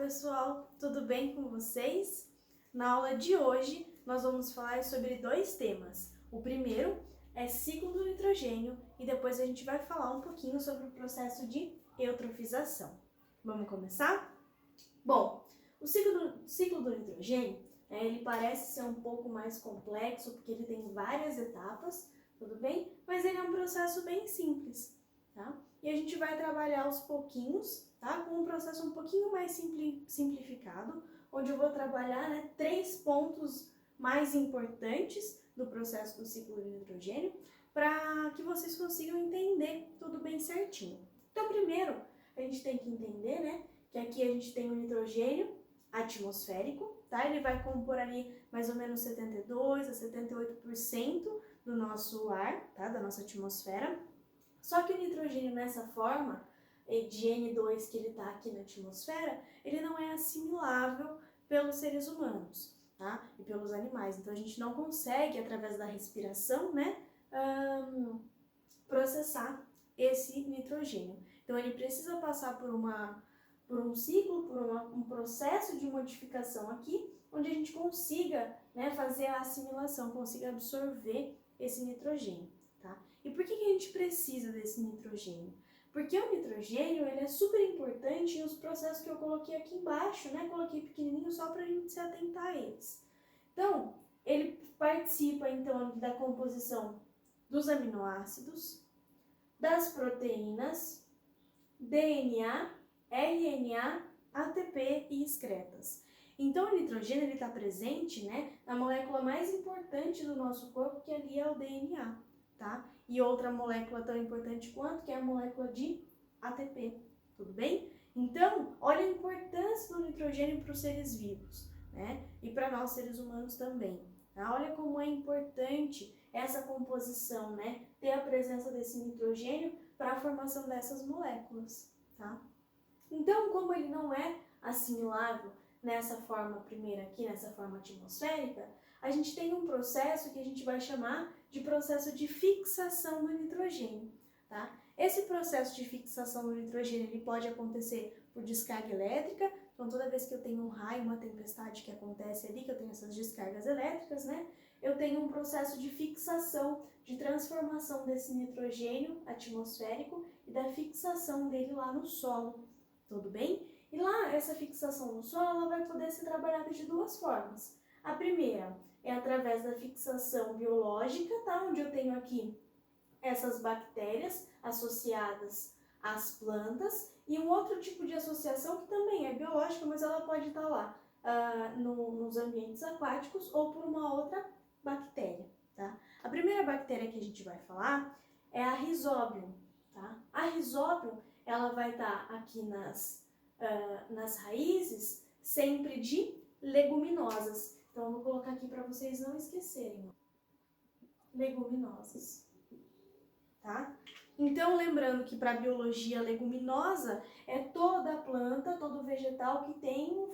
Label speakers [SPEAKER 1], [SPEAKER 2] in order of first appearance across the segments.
[SPEAKER 1] pessoal, tudo bem com vocês? Na aula de hoje nós vamos falar sobre dois temas. O primeiro é ciclo do nitrogênio e depois a gente vai falar um pouquinho sobre o processo de eutrofização. Vamos começar? Bom, o ciclo do nitrogênio, ele parece ser um pouco mais complexo porque ele tem várias etapas, tudo bem? Mas ele é um processo bem simples, tá? E a gente vai trabalhar aos pouquinhos, tá? Com um processo um pouquinho mais simplificado, onde eu vou trabalhar, três pontos mais importantes do processo do ciclo do nitrogênio para que vocês consigam entender tudo bem certinho. Então, primeiro, a gente tem que entender, que aqui a gente tem o nitrogênio atmosférico, tá? Ele vai compor ali mais ou menos 72 a 78% do nosso ar, tá? Da nossa atmosfera. Só que o nitrogênio nessa forma de N2 que ele está aqui na atmosfera, ele não é assimilável pelos seres humanos, tá? E pelos animais. Então a gente não consegue, através da respiração, processar esse nitrogênio. Então ele precisa passar por um ciclo, um processo de modificação aqui, onde a gente consiga, fazer a assimilação, consiga absorver esse nitrogênio, tá? E por que a gente precisa desse nitrogênio? Porque o nitrogênio, ele é super importante nos processos que eu coloquei aqui embaixo, Coloquei pequenininho só para a gente se atentar a eles. Então, ele participa, então, da composição dos aminoácidos, das proteínas, DNA, RNA, ATP e excretas. Então, o nitrogênio está presente, na molécula mais importante do nosso corpo, que ali é o DNA, tá? E outra molécula tão importante quanto, que é a molécula de ATP, tudo bem? Então, olha a importância do nitrogênio para os seres vivos, E para nós, seres humanos também, tá? Olha como é importante essa composição, Ter a presença desse nitrogênio para a formação dessas moléculas, tá? Então, como ele não é assimilável nessa forma primeira aqui, nessa forma atmosférica, a gente tem um processo que a gente vai chamar de processo de fixação do nitrogênio, tá? Esse processo de fixação do nitrogênio, ele pode acontecer por descarga elétrica. Então, toda vez que eu tenho um raio, uma tempestade que acontece ali, que eu tenho essas descargas elétricas, eu tenho um processo de fixação, de transformação desse nitrogênio atmosférico e da fixação dele lá no solo, tudo bem? E lá, essa fixação no solo, ela vai poder ser trabalhada de duas formas. A primeira é através da fixação biológica, tá? Onde eu tenho aqui essas bactérias associadas às plantas, e um outro tipo de associação que também é biológica, mas ela pode estar lá nos ambientes aquáticos ou por uma outra bactéria, tá? A primeira bactéria que a gente vai falar é a Rhizobium, tá? A Rhizobium, ela vai estar aqui nas raízes sempre de leguminosas. Então, eu vou colocar aqui para vocês não esquecerem. Leguminosas, tá? Então, lembrando que para a biologia leguminosa é toda planta, todo vegetal que tem um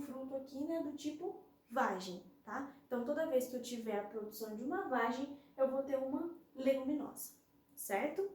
[SPEAKER 1] fruto aqui, do tipo vagem, tá? Então, toda vez que eu tiver a produção de uma vagem, eu vou ter uma leguminosa, certo?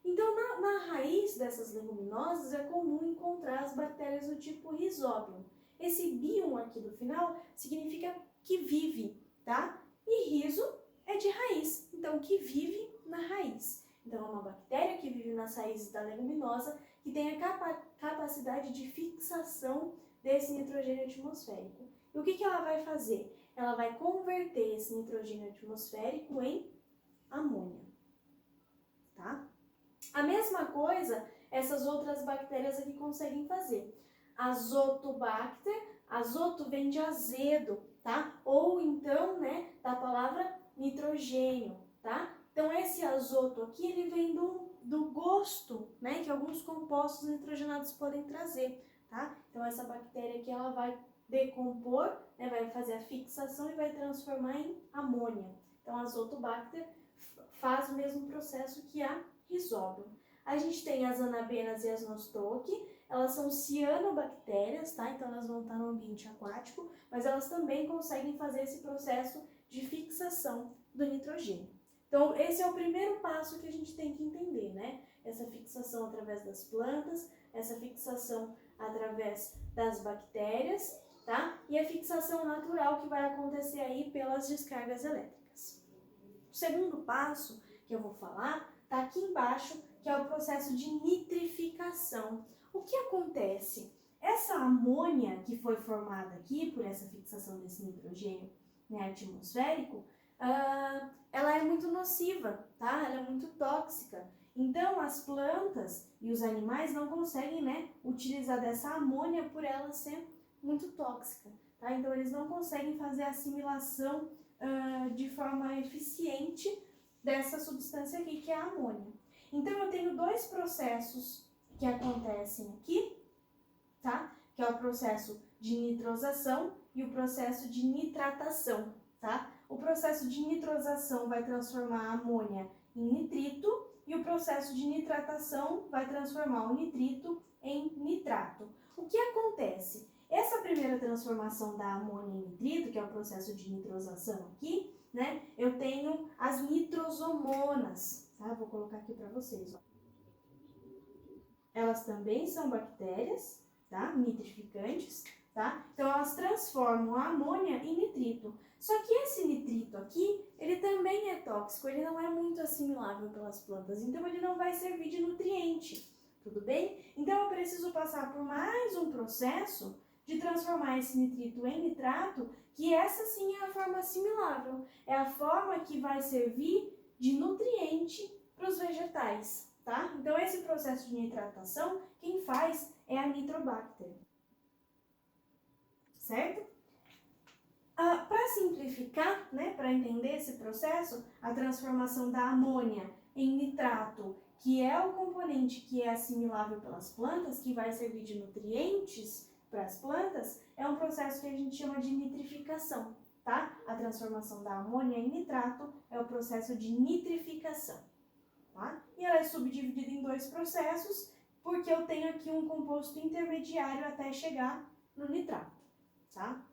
[SPEAKER 1] Então, na raiz dessas leguminosas é comum encontrar as bactérias do tipo Rhizobium. Esse bium aqui do final significa que vive, tá? E rizo é de raiz, então que vive na raiz. Então, é uma bactéria que vive nas raízes da leguminosa que tem a capacidade de fixação desse nitrogênio atmosférico. E o que ela vai fazer? Ela vai converter esse nitrogênio atmosférico em amônia, tá? A mesma coisa essas outras bactérias aqui conseguem fazer. Azotobacter, azoto vem de azedo, tá? Ou então, da palavra nitrogênio, tá? Então, esse azoto aqui, ele vem do gosto, que alguns compostos nitrogenados podem trazer, tá? Então, essa bactéria aqui, ela vai decompor, vai fazer a fixação e vai transformar em amônia. Então, a Azotobacter faz o mesmo processo que a Rhizobium. A gente tem as anabenas e as nostoque, elas são cianobactérias, tá? Então elas vão estar no ambiente aquático, mas elas também conseguem fazer esse processo de fixação do nitrogênio. Então esse é o primeiro passo que a gente tem que entender, Essa fixação através das plantas, essa fixação através das bactérias, tá? E a fixação natural que vai acontecer aí pelas descargas elétricas. O segundo passo que eu vou falar está aqui embaixo, que é o processo de nitrificação. O que acontece? Essa amônia que foi formada aqui por essa fixação desse nitrogênio, né, atmosférico, ela é muito nociva, tá? Ela é muito tóxica. Então, as plantas e os animais não conseguem, né, utilizar dessa amônia por ela ser muito tóxica, tá? Então, eles não conseguem fazer a assimilação de forma eficiente dessa substância aqui, que é a amônia. Então, eu tenho dois processos que acontecem aqui, tá? Que é o processo de nitrosação e o processo de nitratação, tá? O processo de nitrosação vai transformar a amônia em nitrito e o processo de nitratação vai transformar o nitrito em nitrato. O que acontece? Essa primeira transformação da amônia em nitrito, que é o processo de nitrosação aqui, né? Eu tenho as nitrosomonas, tá? Vou colocar aqui para vocês, ó. Elas também são bactérias, tá? Nitrificantes, tá? Então, elas transformam a amônia em nitrito. Só que esse nitrito aqui, ele também é tóxico, ele não é muito assimilável pelas plantas, então ele não vai servir de nutriente, tudo bem? Então, eu preciso passar por mais um processo de transformar esse nitrito em nitrato, que essa sim é a forma assimilável, é a forma que vai servir de nutriente para os vegetais, tá? Então, esse processo de nitratação, quem faz é a Nitrobacter, certo? Para simplificar, né, para entender esse processo, a transformação da amônia em nitrato, que é o componente que é assimilável pelas plantas, que vai servir de nutrientes para as plantas, é um processo que a gente chama de nitrificação, tá? A transformação da amônia em nitrato é o processo de nitrificação, tá? E ela é subdividida em dois processos, porque eu tenho aqui um composto intermediário até chegar no nitrato, tá?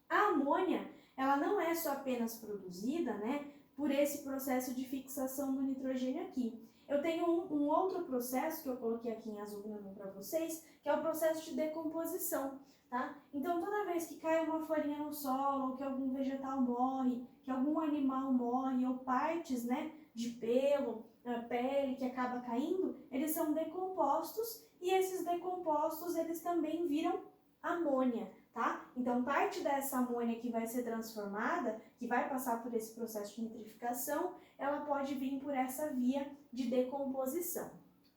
[SPEAKER 1] A amônia, ela não é só apenas produzida, né, por esse processo de fixação do nitrogênio aqui. Eu tenho um outro processo que eu coloquei aqui em azul para vocês, que é o processo de decomposição, tá? Então, toda vez que cai uma folhinha no solo, ou que algum vegetal morre, que algum animal morre, ou partes, né, de pelo, pele que acaba caindo, eles são decompostos e esses decompostos, eles também viram amônia, tá? Então, parte dessa amônia que vai ser transformada, que vai passar por esse processo de nitrificação, ela pode vir por essa via de decomposição,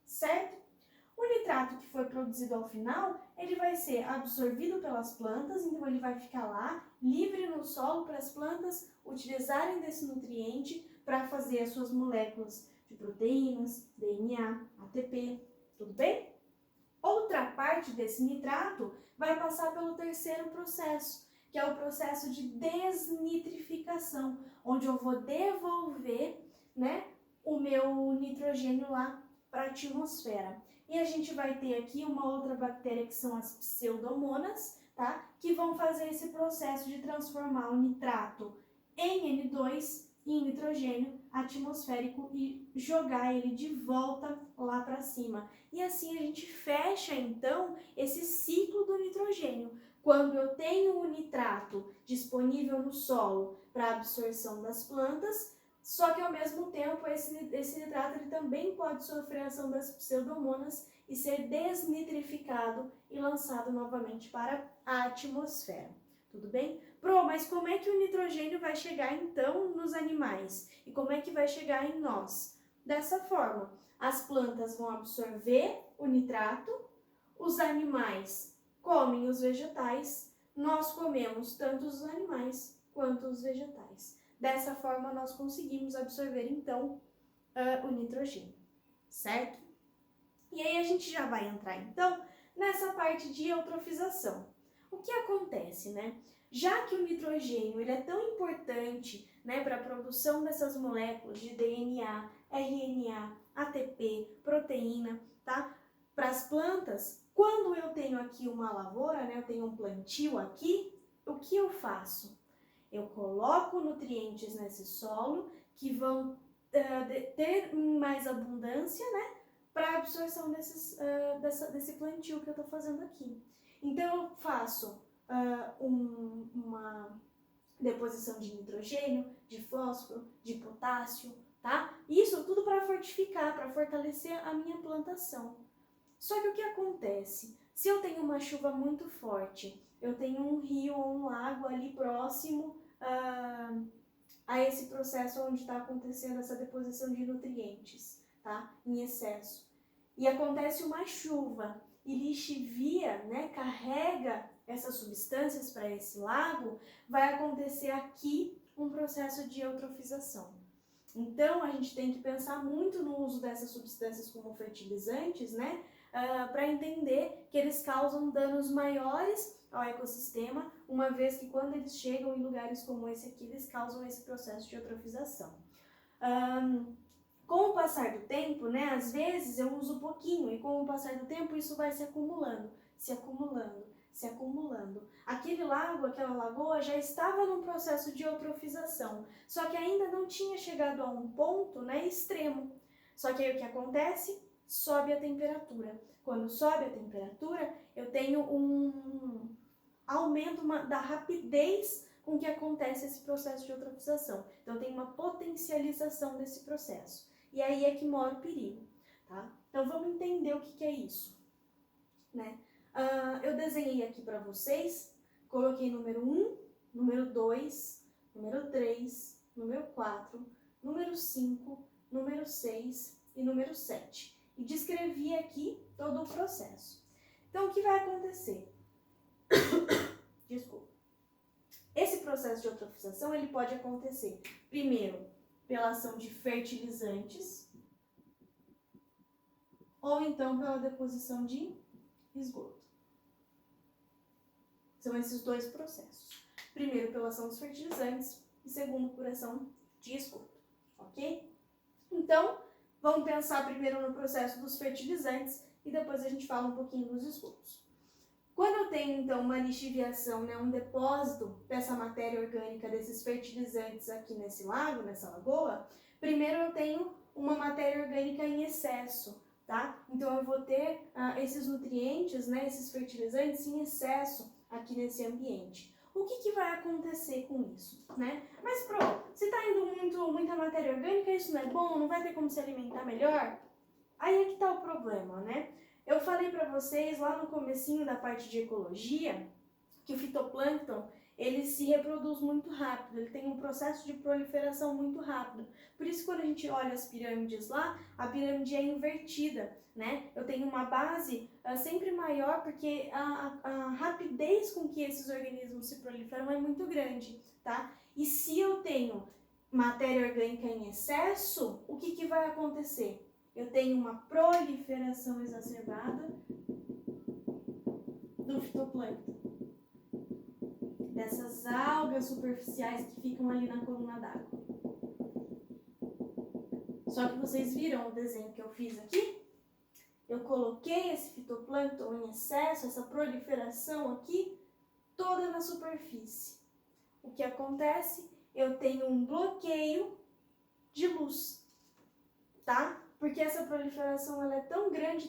[SPEAKER 1] certo? O nitrato que foi produzido ao final, ele vai ser absorvido pelas plantas, então ele vai ficar lá, livre no solo para as plantas utilizarem desse nutriente para fazer as suas moléculas de proteínas, DNA, ATP, tudo bem? Outra parte desse nitrato vai passar pelo terceiro processo, que é o processo de desnitrificação, onde eu vou devolver, né, o meu nitrogênio lá para a atmosfera. E a gente vai ter aqui uma outra bactéria que são as pseudomonas, tá? Que vão fazer esse processo de transformar o nitrato em N2, em nitrogênio atmosférico e jogar ele de volta lá para cima. E assim a gente fecha então esse ciclo do nitrogênio. Quando eu tenho o nitrato disponível no solo para absorção das plantas, só que ao mesmo tempo esse nitrato ele também pode sofrer a ação das pseudomonas e ser desnitrificado e lançado novamente para a atmosfera. Tudo bem? Pro, mas como é que o nitrogênio vai chegar então nos animais? E como é que vai chegar em nós? Dessa forma, as plantas vão absorver o nitrato, os animais comem os vegetais, nós comemos tanto os animais quanto os vegetais. Dessa forma, nós conseguimos absorver então o nitrogênio, certo? E aí a gente já vai entrar então nessa parte de eutrofização. O que acontece, né? Já que o nitrogênio ele é tão importante, né, para a produção dessas moléculas de DNA, RNA, ATP, proteína, tá? Para as plantas, quando eu tenho aqui uma lavoura, né, eu tenho um plantio aqui, o que eu faço? Eu coloco nutrientes nesse solo que vão ter mais abundância, né, para a absorção desse plantio que eu estou fazendo aqui. Então, eu faço uma deposição de nitrogênio, de fósforo, de potássio, tá? Isso tudo para fortificar, para fortalecer a minha plantação. Só que o que acontece? Se eu tenho uma chuva muito forte, eu tenho um rio ou um lago ali próximo a esse processo onde está acontecendo essa deposição de nutrientes, tá? Em excesso. E acontece uma chuva e lixivia, né, carrega essas substâncias para esse lago, vai acontecer aqui um processo de eutrofização. Então, a gente tem que pensar muito no uso dessas substâncias como fertilizantes, né, para entender que eles causam danos maiores ao ecossistema, uma vez que quando eles chegam em lugares como esse aqui, eles causam esse processo de eutrofização. Com o passar do tempo, né, às vezes eu uso pouquinho e com o passar do tempo isso vai se acumulando, se acumulando, se acumulando. Aquele lago, aquela lagoa já estava num processo de eutrofização, só que ainda não tinha chegado a um ponto, né, extremo. Só que aí o que acontece? Sobe a temperatura. Quando sobe a temperatura, eu tenho um aumento da rapidez com que acontece esse processo de eutrofização. Então, tem uma potencialização desse processo. E aí é que mora o perigo, tá? Então, vamos entender o que é isso, né? Eu desenhei aqui para vocês, coloquei número 1, número 2, número 3, número 4, número 5, número 6 e número 7. E descrevi aqui todo o processo. Então, o que vai acontecer? Desculpa. Esse processo de eutrofização, ele pode acontecer, primeiro, pela ação de fertilizantes, ou então pela deposição de esgoto. São esses dois processos. Primeiro, pela ação dos fertilizantes, e segundo, por ação de esgoto, ok? Então, vamos pensar primeiro no processo dos fertilizantes e depois a gente fala um pouquinho dos esgotos. Quando eu tenho, então, uma lixiviação, né, um depósito dessa matéria orgânica, desses fertilizantes aqui nesse lago, nessa lagoa, primeiro eu tenho uma matéria orgânica em excesso, tá? Então, eu vou ter esses nutrientes, né, esses fertilizantes em excesso aqui nesse ambiente. O que vai acontecer com isso, né? Mas, se está indo muita matéria orgânica, isso não é bom? Não vai ter como se alimentar melhor? Aí é que está o problema, né? Eu falei para vocês lá no comecinho da parte de ecologia que o fitoplâncton, ele se reproduz muito rápido, ele tem um processo de proliferação muito rápido. Por isso, quando a gente olha as pirâmides lá, a pirâmide é invertida, né? Eu tenho uma base sempre maior porque a rapidez com que esses organismos se proliferam é muito grande, tá? E se eu tenho matéria orgânica em excesso, o que vai acontecer? Eu tenho uma proliferação exacerbada do fitoplâncton, dessas algas superficiais que ficam ali na coluna d'água. Só que vocês viram o desenho que eu fiz aqui? Eu coloquei esse fitoplâncton em excesso, essa proliferação aqui, toda na superfície. O que acontece? Eu tenho um bloqueio de luz, tá? Porque essa proliferação ela é tão grande,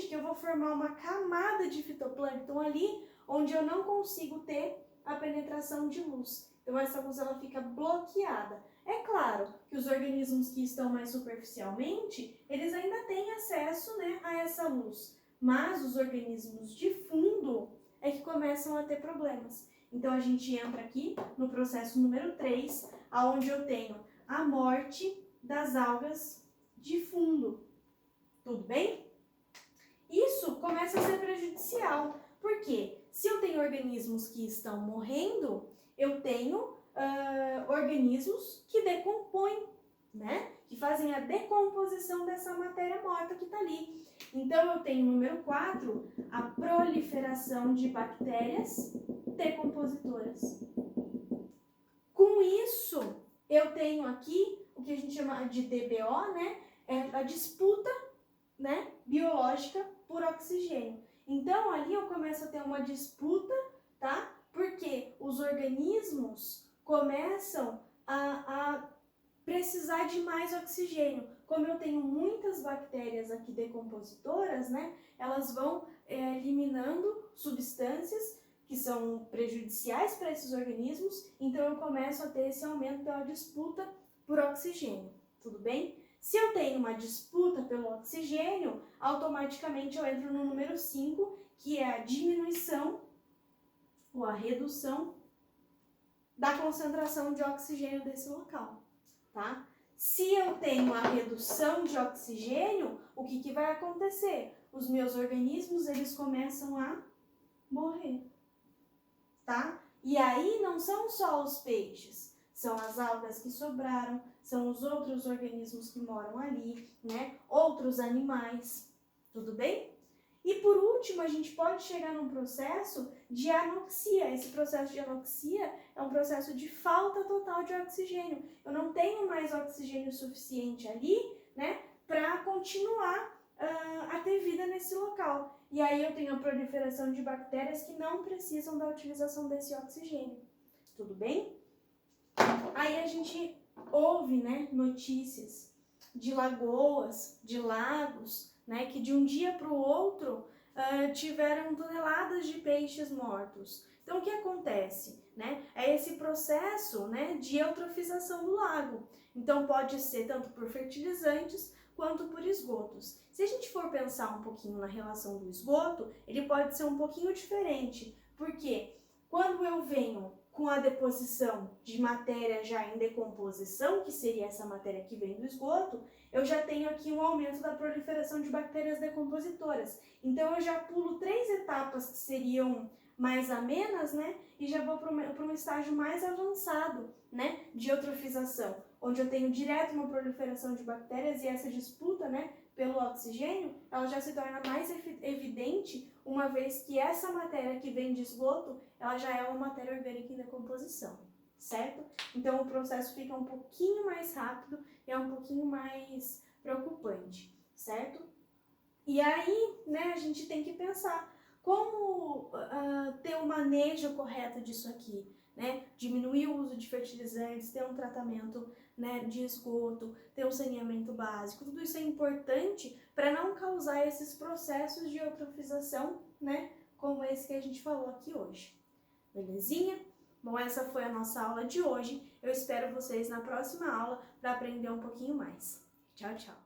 [SPEAKER 1] que eu vou formar uma camada de fitoplâncton ali, onde eu não consigo ter a penetração de luz. Então essa luz ela fica bloqueada. É claro que os organismos que estão mais superficialmente, eles ainda têm acesso, né, a essa luz. Mas os organismos de fundo é que começam a ter problemas. Então a gente entra aqui no processo número 3, onde eu tenho a morte das algas de fundo. Tudo bem? Isso começa a ser prejudicial. Por quê? Se eu tenho organismos que estão morrendo, eu tenho organismos que decompõem, né? Que fazem a decomposição dessa matéria morta que está ali. Então, eu tenho, número 4, a proliferação de bactérias decompositoras. Com isso, eu tenho aqui o que a gente chama de DBO, né? É a disputa, né, biológica por oxigênio. Então, ali eu começo a ter uma disputa, tá? Porque os organismos começam a precisar de mais oxigênio. como eu tenho muitas bactérias aqui decompositoras, né, elas vão eliminando substâncias que são prejudiciais para esses organismos, então eu começo a ter esse aumento pela disputa por oxigênio, tudo bem? Se eu tenho uma disputa pelo oxigênio, automaticamente eu entro no número 5, que é a diminuição ou a redução da concentração de oxigênio desse local, tá? Se eu tenho a redução de oxigênio, o que vai acontecer? Os meus organismos, eles começam a morrer, tá? E aí não são só os peixes, são as algas que sobraram, são os outros organismos que moram ali, né? Outros animais, tudo bem? E por último, a gente pode chegar num processo de anoxia. Esse processo de anoxia é um processo de falta total de oxigênio. Eu não tenho mais oxigênio suficiente ali, né, para continuar a ter vida nesse local. E aí eu tenho a proliferação de bactérias que não precisam da utilização desse oxigênio. Tudo bem? Aí a gente ouve, né, notícias de lagoas, de lagos, né, que de um dia para o outro tiveram toneladas de peixes mortos. Então, o que acontece? Né? É esse processo, né, de eutrofização do lago. Então, pode ser tanto por fertilizantes quanto por esgotos. Se a gente for pensar um pouquinho na relação do esgoto, ele pode ser um pouquinho diferente, porque quando eu venho com a deposição de matéria já em decomposição, que seria essa matéria que vem do esgoto, eu já tenho aqui um aumento da proliferação de bactérias decompositoras. Então, eu já pulo 3 etapas que seriam mais amenas, né? E já vou para um estágio mais avançado, né? De eutrofização, onde eu tenho direto uma proliferação de bactérias e essa disputa, né? Pelo oxigênio, ela já se torna mais evidente, uma vez que essa matéria que vem de esgoto, ela já é uma matéria orgânica em decomposição, certo? Então, o processo fica um pouquinho mais rápido e é um pouquinho mais preocupante, certo? E aí, né, a gente tem que pensar como ter o manejo correto disso aqui, né? Diminuir o uso de fertilizantes, ter um tratamento, né, de esgoto, ter um saneamento básico, tudo isso é importante para não causar esses processos de eutrofização, né, como esse que a gente falou aqui hoje. Belezinha? Bom, essa foi a nossa aula de hoje. Eu espero vocês na próxima aula para aprender um pouquinho mais. Tchau, tchau!